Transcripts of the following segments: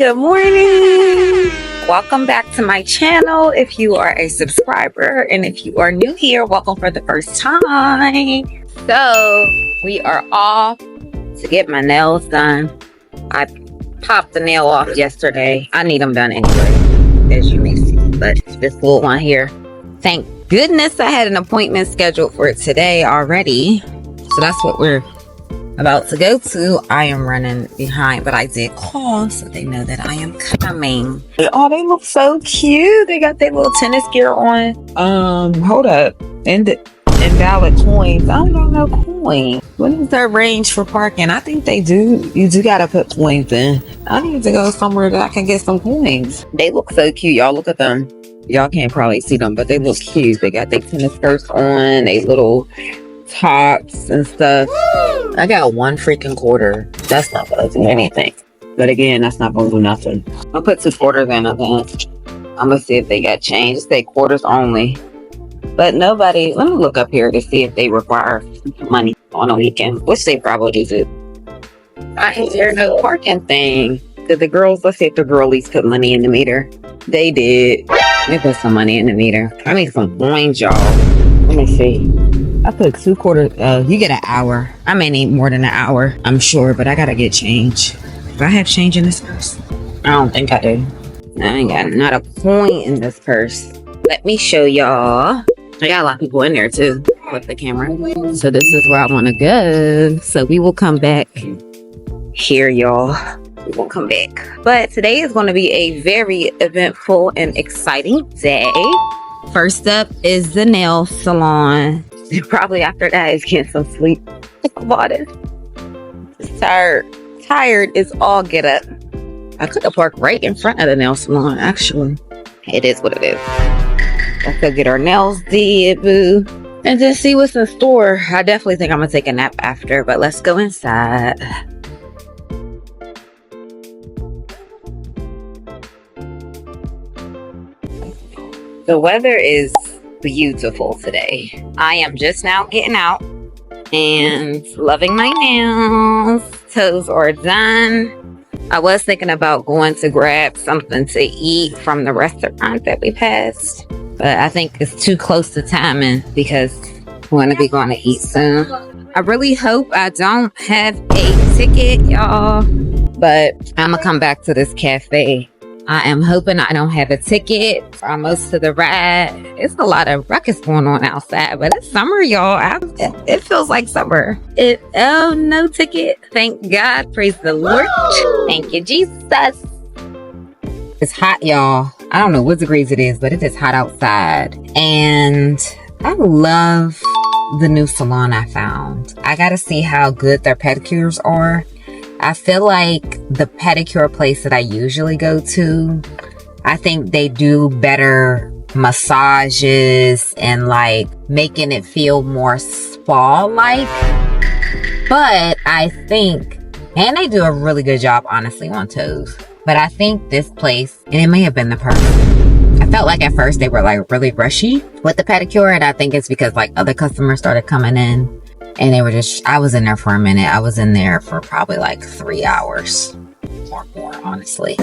Good morning. Welcome back to my channel. If you are a subscriber and if you are new here, welcome for the first time. So we are off to get my nails done. I popped the nail off yesterday. I need them done anyway, as you may see, but this little one here, thank goodness I had an appointment scheduled for it today already. So that's what we're about to go to. I am running behind, but I did call so they know that I am coming. Oh, they look so cute. They got their little tennis gear on. Hold up. Invalid coins. I don't know coins. What is their range for parking? I think they do. You do gotta put coins in. I need to go somewhere that I can get some coins. They look so cute. Y'all look at them. Y'all can't probably see them, but they look cute. They got their tennis skirts on, they little tops and stuff. I got one freaking quarter. That's not gonna do anything. But again, that's not gonna do nothing. I'll put 2 quarters in of that. I'm gonna see if they got change. They quarters only. But nobody, let me look up here to see if they require money on a weekend, which they probably do. I ain't hear no parking thing. Did the girls, let's see if the girlies put money in the meter. They did. They put some money in the meter. I need some coins, y'all. Let me see. I put 2 quarters. You get an hour. I may need more than an hour, I'm sure, but I gotta get change. Do I have change in this purse? I don't think I do. I ain't got not a coin in this purse. Let me show y'all. I got a lot of people in there too with the camera. So this is where I want to go. So we will come back here, y'all. We will come back. But today is going to be a very eventful and exciting day. First up is the nail salon. Probably after that is getting some sleep. About it. Tired is all get up. I could have parked right in front of the nail salon, actually. It is what it is. Let's go get our nails did, boo. And then see what's in store. I definitely think I'm gonna take a nap after, but let's go inside. The weather is beautiful today. I am just now getting out and loving my nails. Toes are done. I was thinking about going to grab something to eat from the restaurant that we passed, but I think it's too close to timing because we're going to be going to eat soon. I really hope I don't have a ticket, y'all, but I'm gonna come back to this cafe. I am hoping I don't have a ticket for most of the ride. It's a lot of ruckus going on outside, but it's summer, y'all. It feels like summer. Oh, no ticket. Thank God. Praise the Lord. Thank you, Jesus. It's hot, y'all. I don't know what degrees it is, but it is hot outside. And I love the new salon I found. I gotta see how good their pedicures are. I feel like the pedicure place that I usually go to, I think they do better massages and like making it feel more spa-like. But I think, and they do a really good job, honestly, on toes. But I think this place, and it may have been the person, I felt like at first they were like really rushy with the pedicure. And I think it's because like other customers started coming in. And they were just, I was in there for a minute. I was in there for probably like 3 hours or more, honestly.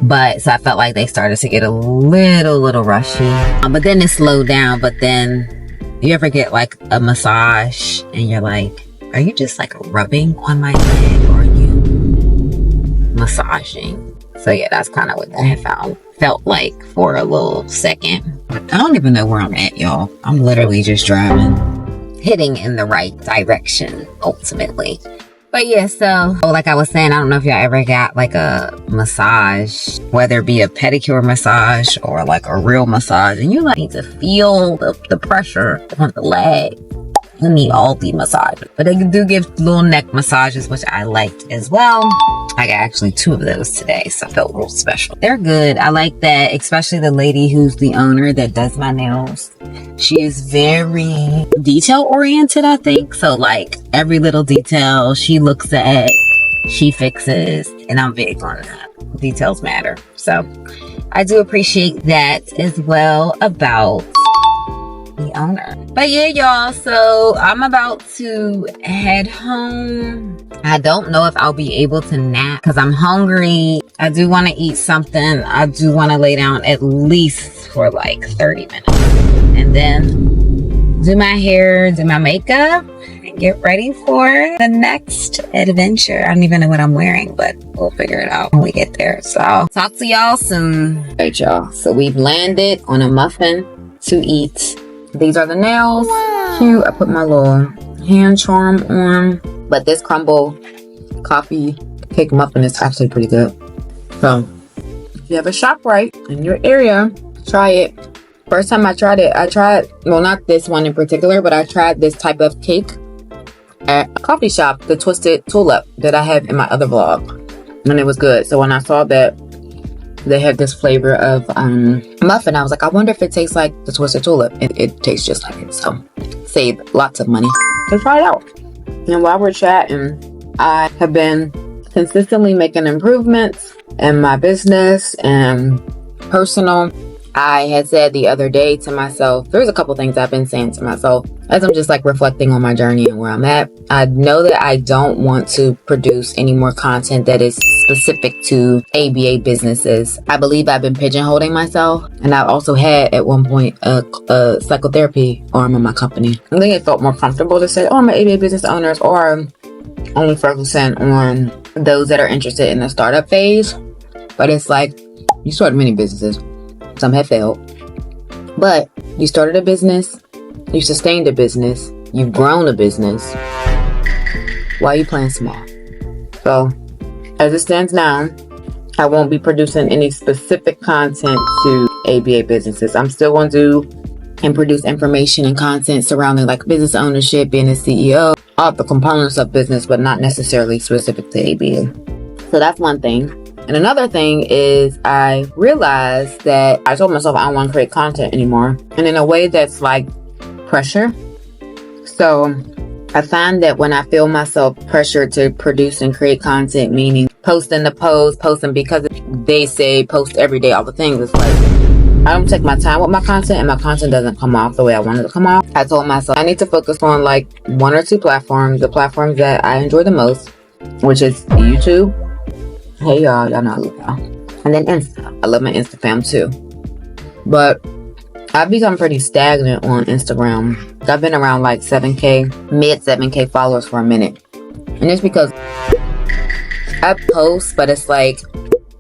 But so I felt like they started to get a little rushy. But then it slowed down. But then you ever get like a massage and you're like, are you just like rubbing on my leg or are you massaging? So yeah, that's kind of what I felt like for a little second. I don't even know where I'm at, y'all. I'm literally just driving. Heading in the right direction ultimately. But yeah, so like I was saying, I don't know if y'all ever got like a massage, whether it be a pedicure massage or like a real massage, and you like need to feel the pressure on the leg. You need all the massages, but they do give little neck massages, which I liked as well. I got actually 2 of those today, so I felt real special. They're good. I like that, especially the lady who's the owner that does my nails. She is very detail oriented, I think. So like every little detail she looks at, she fixes, and I'm big on that. Details matter. So I do appreciate that as well about the owner. But yeah, y'all, so I'm about to head home. I don't know if I'll be able to nap because I'm hungry. I do want to eat something. I do want to lay down at least for like 30 minutes and then do my hair, do my makeup, and get ready for the next adventure. I don't even know what I'm wearing, but we'll figure it out when we get there. So talk to y'all soon. All right, y'all. So we've landed on a muffin to eat. These are the nails. Wow. Cute. I put my little hand charm on. But this crumble coffee cake muffin is actually pretty good. So if you have a ShopRite in your area, try it. First time I tried it, well, not this one in particular, but I tried this type of cake at a coffee shop, the Twisted Tulip that I have in my other vlog. And it was good. So when I saw that they had this flavor of muffin, I was like, I wonder if it tastes like the Twisted Tulip. It tastes just like it. So save lots of money. So try it out. And while we're chatting, I have been consistently making improvements in my business and personal. I had said the other day to myself, there's a couple things I've been saying to myself as I'm just like reflecting on my journey and where I'm at. I know that I don't want to produce any more content that is specific to ABA businesses. I believe I've been pigeonholing myself, and I've also had at one point a psychotherapy arm of my company. I think it felt more comfortable to say, oh, I'm an ABA business owner, or only focusing on those that are interested in the startup phase. But it's like, you started many businesses. Some have failed, but you started a business, you sustained a business, you've grown a business. Why are you playing small? So as it stands now, I won't be producing any specific content to ABA businesses. I'm still going to do and produce information and content surrounding like business ownership, being a CEO, all the components of business, but not necessarily specific to ABA. So that's one thing. And another thing is I realized that I told myself I don't want to create content anymore. And in a way that's like pressure. So I find that when I feel myself pressured to produce and create content, meaning posting because they say post every day, all the things, it's like I don't take my time with my content and my content doesn't come off the way I want it to come off. I told myself I need to focus on like one or two platforms, the platforms that I enjoy the most, which is YouTube. Hey y'all know I love y'all. And then Insta. I love my Insta fam too. But I've become pretty stagnant on Instagram. I've been around like 7K, mid 7K followers for a minute. And it's because I post, but it's like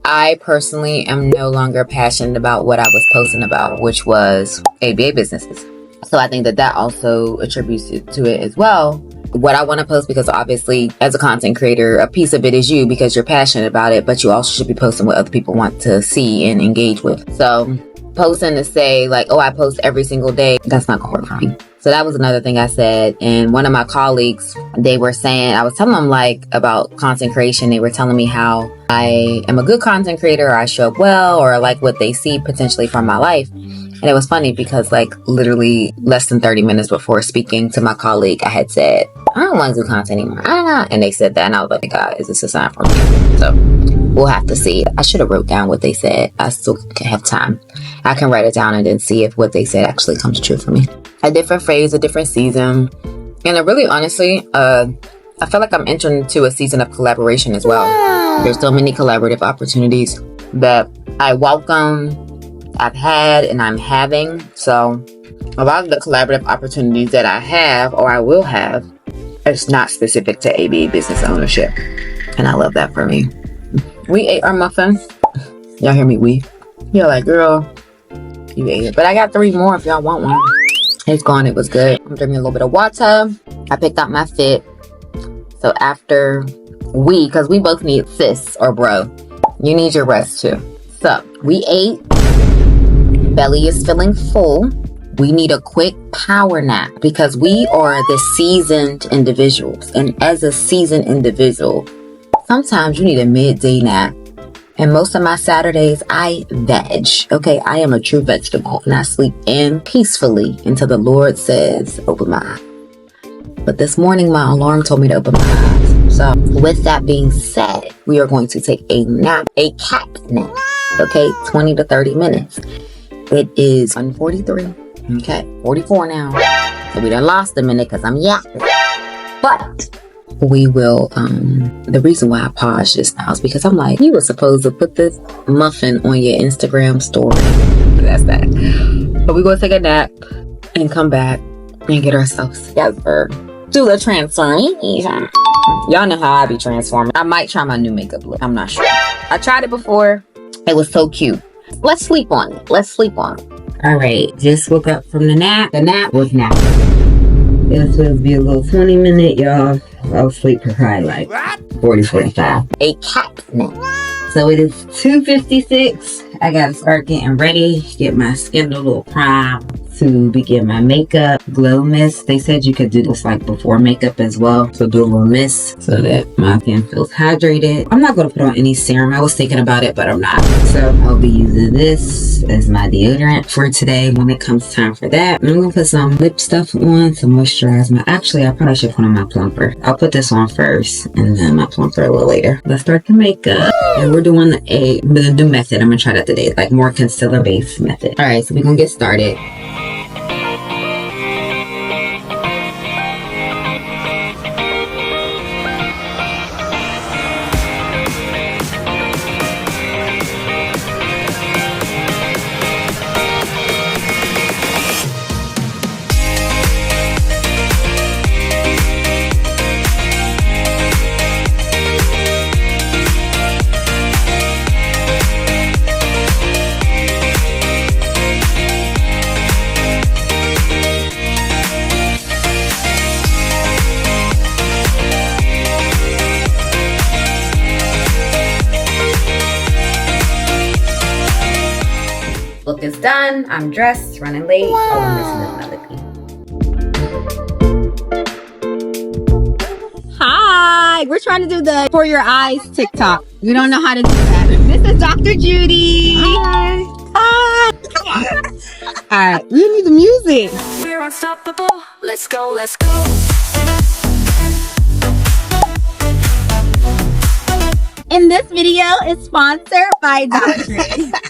I personally am no longer passionate about what I was posting about, which was ABA businesses. So I think that also attributes to it as well. What I want to post, because obviously as a content creator, a piece of it is you because you're passionate about it, but you also should be posting what other people want to see and engage with. So posting to say like, oh, I post every single day, that's not gonna work for me. So that was another thing I said. And one of my colleagues, they were saying, I was telling them like about content creation. They were telling me how I am a good content creator, or I show up well, or like what they see potentially from my life. And it was funny because like literally less than 30 minutes before speaking to my colleague, I had said, I don't want to do content anymore. I don't know. And they said that, and I was like, God, is this a sign for me? So we'll have to see. I should have wrote down what they said. I still have time. I can write it down and then see if what they said actually comes true for me. A different phase, a different season. And really, honestly, I feel like I'm entering into a season of collaboration as well. There's so many collaborative opportunities that I welcome, I've had, and I'm having. So a lot of the collaborative opportunities that I have, or I will have, it's not specific to ABA business ownership. And I love that for me. We ate our muffin. Y'all hear me? You're like, girl, you ate it. But I got 3 more if y'all want one. It's gone. It was good. I'm drinking a little bit of water. I picked out my fit. So after because we both need sis or bro, you need your rest too. So we ate. Belly is feeling full. We need a quick power nap because we are the seasoned individuals. And as a seasoned individual, sometimes you need a midday nap. And most of my Saturdays, I veg. Okay, I am a true vegetable. And I sleep in peacefully until the Lord says, open my eyes. But this morning, my alarm told me to open my eyes. So with that being said, we are going to take a nap, a cat nap. Okay, 20 to 30 minutes. It is 1:43. Okay, 44 now. We done lost a minute because I'm yapping. But we will, the reason why I paused just now is because I'm like, you were supposed to put this muffin on your Instagram story. That's that. But we're going to take a nap and come back and get ourselves together. Do the transformation. Y'all know how I be transforming. I might try my new makeup look. I'm not sure. I tried it before. It was so cute. Let's sleep on it. All right. Just woke up from the nap. The nap was napping. It was supposed to be a little 20-minute, y'all. I'll sleep for probably like 40-45. A cat nap. So it is 2:56. I gotta start getting ready. Get my skin a little prime to begin my makeup. Glow mist. They said you could do this like before makeup as well. So do a little mist so that my skin feels hydrated. I'm not gonna put on any serum. I was thinking about it, but I'm not. So I'll be using this as my deodorant for today when it comes time for that. I'm gonna put some lip stuff on to moisturize my... Actually, I probably should put on my plumper. I'll put this on first and then my plumper a little later. Let's start the makeup. And we're doing the new method. I'm gonna try that today. Like more concealer based method. All right, so we're gonna get started. Look is done. I'm dressed, running late. Wow. Oh, I'm missing this melody. Hi, we're trying to do the For Your Eyes TikTok. We don't know how to do that. This is Dr. Judy. Hi. Hi. Come on. All right, we need the music. We're unstoppable. Let's go, let's go. And this video is sponsored by Dr.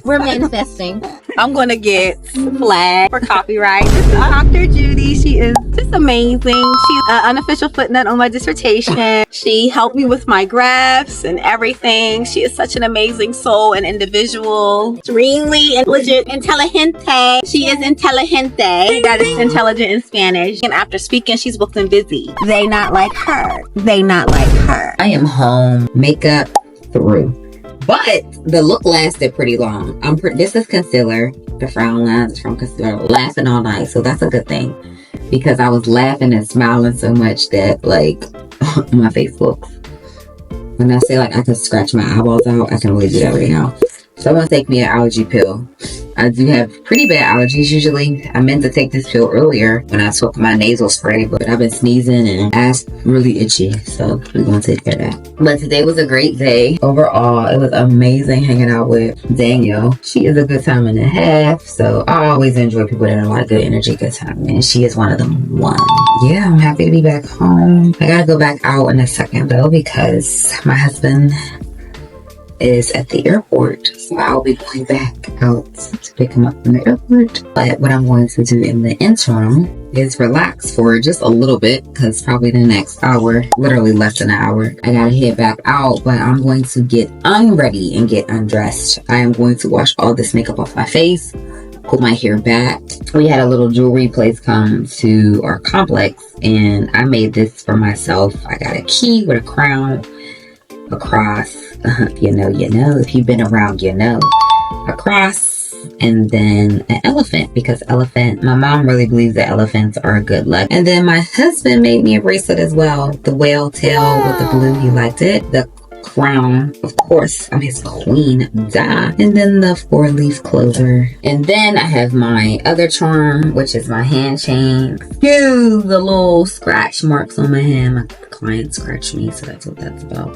We're manifesting. I'm going to get flagged for copyright. This is Dr. Judy. She is just amazing. She's an unofficial footnote on my dissertation. She helped me with my graphs and everything. She is such an amazing soul and individual. Extremely legit, inteligente. She is inteligente. That is intelligent in Spanish. And after speaking, she's booked and busy. They not like her. They not like her. I am home. Makeup through. But the look lasted pretty long. This is concealer. The frown lines is from concealer. Lasting all night. So that's a good thing. Because I was laughing and smiling so much that like my face looks. When I say like I can scratch my eyeballs out, I can really do that right now. So I'm going to take me an allergy pill. I do have pretty bad allergies usually. I meant to take this pill earlier when I took my nasal spray, but I've been sneezing and ass really itchy. So we're going to take care of that. But today was a great day. Overall, it was amazing hanging out with Danielle. She is a good time and a half. So I always enjoy people that are like good energy, good time. And she is one of them one. Yeah, I'm happy to be back home. I got to go back out in a second though because my husband is at the airport, so I'll be going back out to pick him up from the airport. But what I'm going to do in the interim is relax for just a little bit, because probably the next hour, literally less than an hour, I gotta head back out. But I'm going to get unready and get undressed. I am going to wash all this makeup off my face, pull my hair back. We had a little jewelry place come to our complex, and I made this for myself. I got a key with a crown, a cross, you know, if you've been around, you know, a cross, and then an elephant, because my mom really believes that elephants are good luck. And then my husband made me a bracelet as well, the whale tail with the blue, he liked it. The crown, of course, I'm his queen, duh. And then the 4-leaf clover. And then I have my other charm, which is my hand chain. Excuse the little scratch marks on my hand. My client scratched me, so that's what that's about.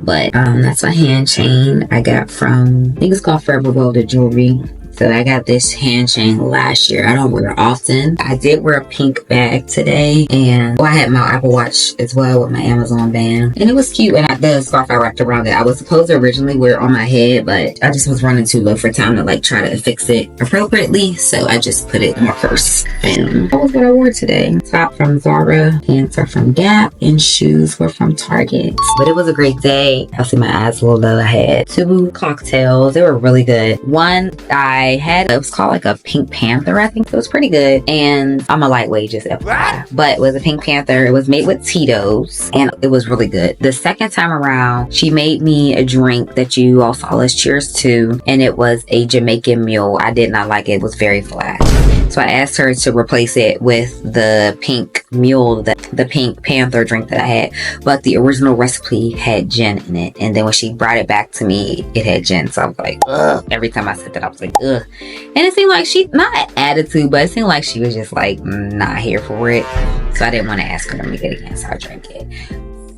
But that's my hand chain I got from, I think it's called Forever Welded Jewelry. So I got this hand chain last year. I don't wear it often. I did wear a pink bag today, and I had my Apple Watch as well with my Amazon band, and it was cute. And the scarf I wrapped around it, I was supposed to originally wear it on my head, but I just was running too low for time to like try to fix it appropriately, so I just put it in my purse. And that was what I wore today. Top from Zara, pants are from Gap, and shoes were from Target. But it was a great day. I see my eyes a little low. I had 2 cocktails. They were really good. One I had, it was called like a Pink Panther, I think. It was pretty good. And I'm a lightweight, just FYI. But it was a Pink Panther. It was made with Tito's, and it was really good. The second time around, she made me a drink that you all saw us cheers to, and it was a Jamaican mule. I did not like it. It was very flat. So I asked her to replace it with the pink mule, the Pink Panther drink that I had. But the original recipe had gin in it. And then when she brought it back to me, it had gin. So I was like, ugh. Every time I said that, I was like, ugh. And it seemed like she, not an attitude, but it seemed like she was just like not here for it. So I didn't want to ask her to make it again. So I drank it.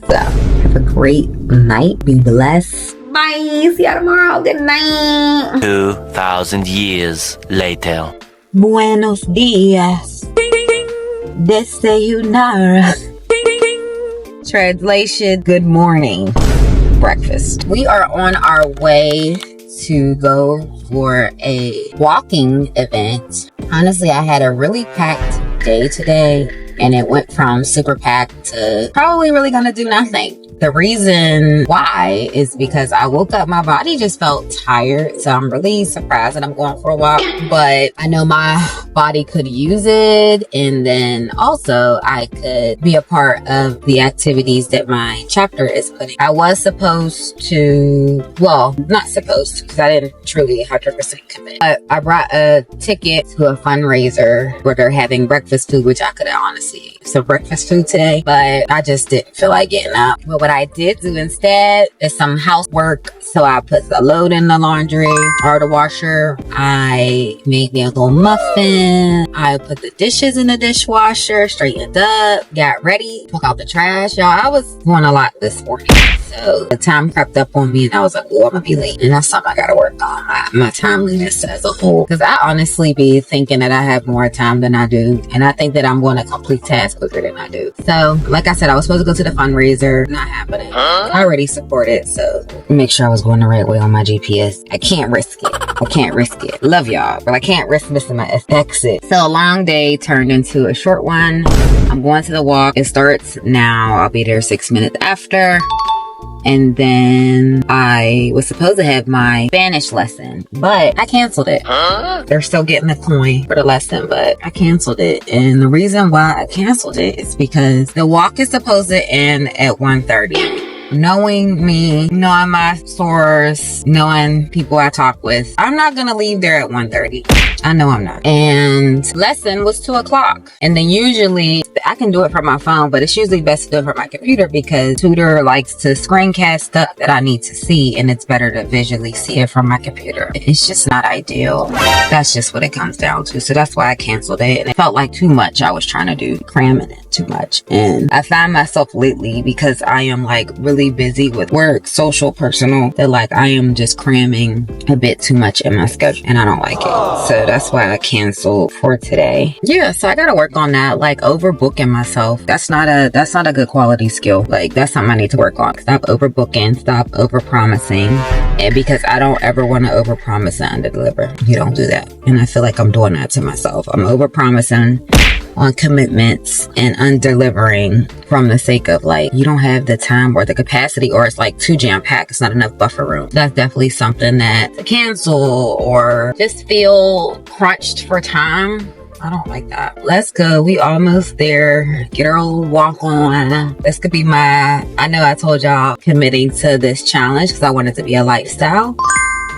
So have a great night. Be blessed. Bye. See y'all tomorrow. Good night. 2,000 years later. Buenos dias. Desayunar. Translation, good morning. Breakfast. We are on our way to go for a walking event. Honestly, I had a really packed day today, and it went from super packed to probably really gonna do nothing. The reason why is because I woke up, my body just felt tired. So I'm really surprised that I'm going for a walk, but I know my body could use it. And then also I could be a part of the activities that my chapter is putting. I was supposed to, well, not supposed to, because I didn't truly 100% commit. But I brought a ticket to a fundraiser where they're having breakfast food, which I could honestly use some breakfast food today, but I just didn't feel like getting up. But what I did do instead is some housework. So I put the load in the laundry or the washer. I made me a little muffin. I put the dishes in the dishwasher, straightened up, got ready, took out the trash. Y'all, I was doing a lot this morning. So the time crept up on me and I was like, oh, I'm gonna be late. And that's something I gotta work on, my timeliness as a whole. Because I honestly be thinking that I have more time than I do. And I think that I'm going to complete tasks quicker than I do. So like I said, I was supposed to go to the fundraiser. Not happening. I already support it. So make sure I was going the right way on my GPS. I can't risk it. I can't risk it. Love y'all, but I can't risk missing my exit. So a long day turned into a short one. I'm going to the walk. It starts now. I'll be there 6 minutes after. And then I was supposed to have my Spanish lesson, but I canceled it. They're still getting the coin for the lesson, but I canceled it. And the reason why I canceled it is because the walk is supposed to end at 1:30. Knowing me, knowing my source, knowing people I talk with, I'm not gonna leave there at 1:30. I know I'm not. And lesson was 2 o'clock. And then usually I can do it from my phone, but it's usually best to do it from my computer because tutor likes to screencast stuff that I need to see, and it's better to visually see it from my computer. It's just not ideal. That's just what it comes down to. So that's why I canceled it. And it felt like too much I was trying to do, cramming it too much. And I find myself lately, because I am like really busy with work, social, personal, that like I am just cramming a bit too much in my schedule, and I don't like it. So that's why I canceled for today. Yeah, so I gotta work on that, like overbooking myself. That's not a good quality skill. Like that's something I need to work on. Stop overbooking, stop overpromising. And because I don't ever want to overpromise and underdeliver. You don't do that. And I feel like I'm doing that to myself. I'm overpromising on commitments and undelivering from the sake of like, you don't have the time or the capacity, or it's like too jam-packed. It's not enough buffer room. That's definitely something that to cancel or just feel crunched for time. I don't like that. Let's go. We almost there. Get our old walk on. This could be I know I told y'all committing to this challenge because I want it to be a lifestyle,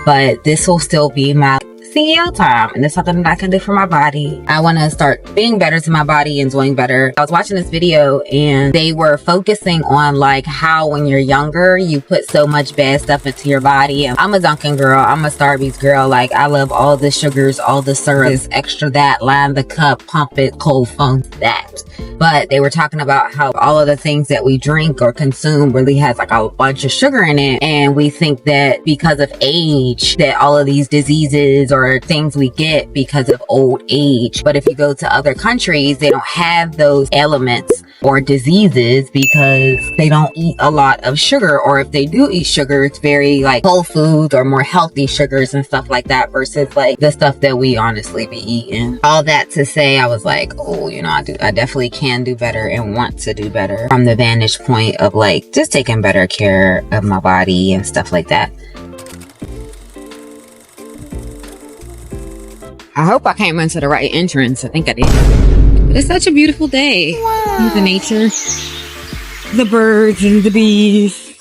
but this will still be my CEO time, and it's something that I can do for my body. I want to start being better to my body and doing better. I was watching this video and they were focusing on like how when you're younger you put so much bad stuff into your body. And I'm a Dunkin' girl, I'm a Starbucks girl. Like I love all the sugars, all the syrups, extra that, line the cup, pump it, cold foam that. But they were talking about how all of the things that we drink or consume really has like a bunch of sugar in it, and we think that because of age that all of these diseases or or things we get because of old age. But if you go to other countries, they don't have those ailments or diseases because they don't eat a lot of sugar, or if they do eat sugar, it's very like whole foods or more healthy sugars and stuff like that versus like the stuff that we honestly be eating. All that to say, I was like, oh, you know, I definitely can do better and want to do better from the vantage point of like just taking better care of my body and stuff like that. I hope I came into the right entrance. I think I did. But it's such a beautiful day. Wow. The nature, the birds and the bees.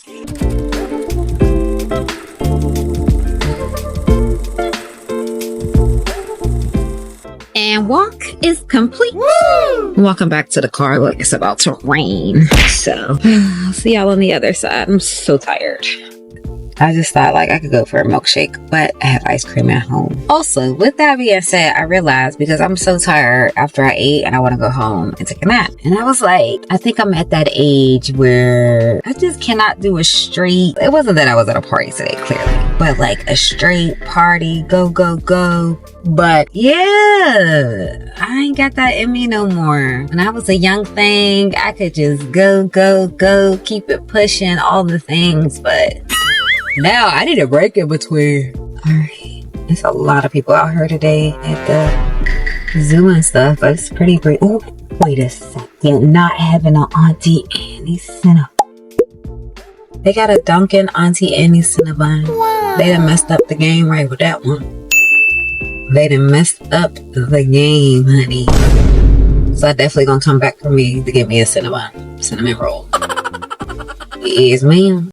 And walk is complete. Woo! Welcome back to the car. Look, it's about to rain. So I'll see y'all on the other side. I'm so tired. I just thought like I could go for a milkshake, but I have ice cream at home. Also, with that being said, I realized because I'm so tired after I ate and I want to go home and take a nap. And I was like, I think I'm at that age where I just cannot do a straight. It wasn't that I was at a party today, clearly, but like a straight party, go, go, go. But yeah, I ain't got that in me no more. When I was a young thing, I could just go, go, go, keep it pushing, all the things, but now I need a break in between. Alright. There's a lot of people out here today at the zoo and stuff, but it's pretty great. Oh, wait a second. Not having an Auntie Annie Cinnabon. They got a Dunkin' Auntie Annie Cinnabon. Wow. They done messed up the game right with that one. They done messed up the game, honey. So I definitely gonna come back for me to get me a Cinnabon. Cinnamon roll. Yes, ma'am.